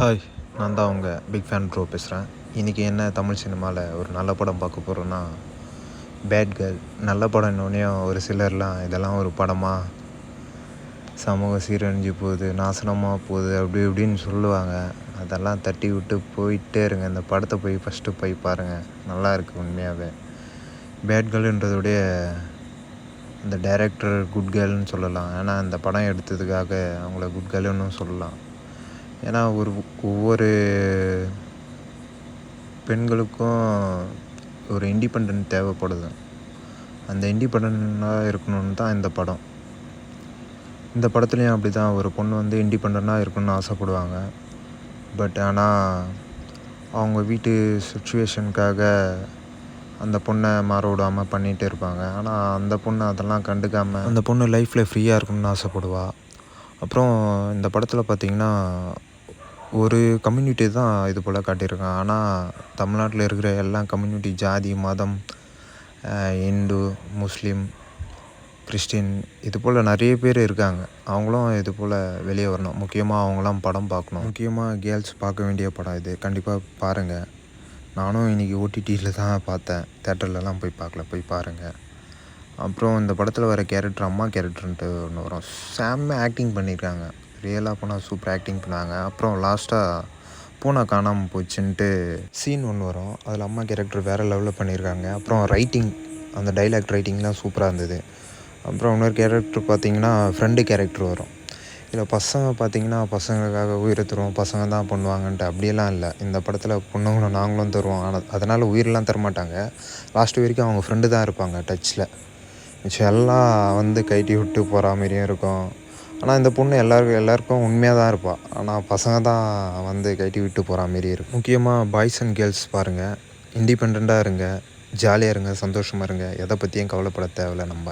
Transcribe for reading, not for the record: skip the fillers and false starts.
Hi, நான் தான் உங்கள் பிக் ஃபேன் ப்ரோ பேசுகிறேன். இன்றைக்கி என்ன தமிழ் சினிமாவில் ஒரு நல்ல படம் பார்க்க போகிறோன்னா, பேட் கேர்ள். நல்ல படம்னோடனேயும் ஒரு சிலர்லாம் இதெல்லாம் ஒரு படமாக, சமூகம் சீரழிஞ்சு போகுது, நாசனமாக போகுது, அப்படி இப்படின்னு சொல்லுவாங்க. அதெல்லாம் தட்டி விட்டு போயிட்டே இருங்க. இந்த படத்தை போய் ஃபஸ்ட்டு போய் பாருங்கள். நல்லா இருக்குது உண்மையாகவே. பேட் கேர்ளுன்றதோடைய இந்த டைரக்டர் குட் கேர்ள்னு சொல்லலாம். ஏன்னா இந்த படம் எடுத்ததுக்காக அவங்கள குட் கேர்ள்னு சொல்லலாம். ஏன்னா ஒவ்வொரு பெண்களுக்கும் ஒரு இண்டிபெண்டன்ட் தேவைப்படுது. அந்த இண்டிபெண்டண்ட்டாக இருக்கணும்னு தான் இந்த படம். இந்த படத்துலேயும் அப்படி தான் ஒரு பொண்ணு வந்து இண்டிபெண்டண்ட்டாக இருக்கணும்னு ஆசைப்படுவாங்க. பட் ஆனால் அவங்க வீட்டு சுச்சுவேஷனுக்காக அந்த பொண்ணை மாற விடாமல் பண்ணிகிட்டே இருப்பாங்க. ஆனால் அந்த பொண்ணு அதெல்லாம் கண்டுக்காமல் அந்த பொண்ணு லைஃப்பில் ஃப்ரீயாக இருக்கணும்னு ஆசைப்படுவா. அப்புறம் இந்த படத்தில் பார்த்திங்கன்னா ஒரு கம்யூனிட்டி தான் இது போல் காட்டியிருக்காங்க. ஆனால் தமிழ்நாட்டில் இருக்கிற எல்லா கம்யூனிட்டி, ஜாதி, மதம், இந்து, முஸ்லீம், கிறிஸ்டின், இது போல் நிறைய பேர் இருக்காங்க. அவங்களும் இது போல் வெளியே வரணும். முக்கியமாக அவங்களாம் படம் பார்க்கணும். முக்கியமாக கேர்ள்ஸ் பார்க்க வேண்டிய படம் இது. கண்டிப்பாக பாருங்கள். நானும் இன்றைக்கி ஓடிடியில் தான் பார்த்தேன். தேட்டர்லலாம் போய் பார்க்கல, போய் பாருங்கள். அப்புறம் இந்த படத்தில் வர கேரக்டர், அம்மா கேரக்டர்ன்ட்டு ஒன்று வரும். செம்ம ஆக்டிங் பண்ணியிருக்காங்க. ரியலாக போனால் சூப்பர் ஆக்டிங் பண்ணாங்க. அப்புறம் லாஸ்ட்டாக பூனை காணாமல் போச்சுன்ட்டு சீன் ஒன்று வரும். அதில் அம்மா கேரக்டர் வேறு லெவலில் பண்ணியிருக்காங்க. அப்புறம் ரைட்டிங், அந்த டைலாக் ரைட்டிங்லாம் சூப்பராக இருந்தது. அப்புறம் இன்னொரு கேரக்டர் பார்த்திங்கன்னா ஃப்ரெண்டு கேரக்டர் வரும். இதில் பசங்க பார்த்திங்கன்னா பசங்களுக்காக உயிரை தருவோம், பசங்க தான் பண்ணுவாங்கன்ட்டு அப்படியெல்லாம் இல்லை. இந்த படத்தில் பொண்ணுங்களும் நாங்களும் தருவோம். ஆனால் அதனால் உயிரெலாம் தரமாட்டாங்க. லாஸ்ட் வரைக்கும் அவங்க ஃப்ரெண்டு தான் இருப்பாங்க டச்சில். மிச்சம் எல்லாம் வந்து கைட்டி விட்டு போகிற மாரியும் இருக்கும். ஆனால் இந்த பொண்ணு எல்லாருக்கும் உண்மையாக தான் இருப்பாள். ஆனால் பசங்க தான் வந்து கைட்டி விட்டு போகிற மாரி இருக்கும். முக்கியமாக பாய்ஸ் அண்ட் கேர்ள்ஸ் பாருங்கள். இண்டிபெண்ட்டாக இருங்க, ஜாலியாக இருங்க, சந்தோஷமாக இருங்க. எதை பற்றியும் கவலைப்பட தேவையில்ல நம்ம.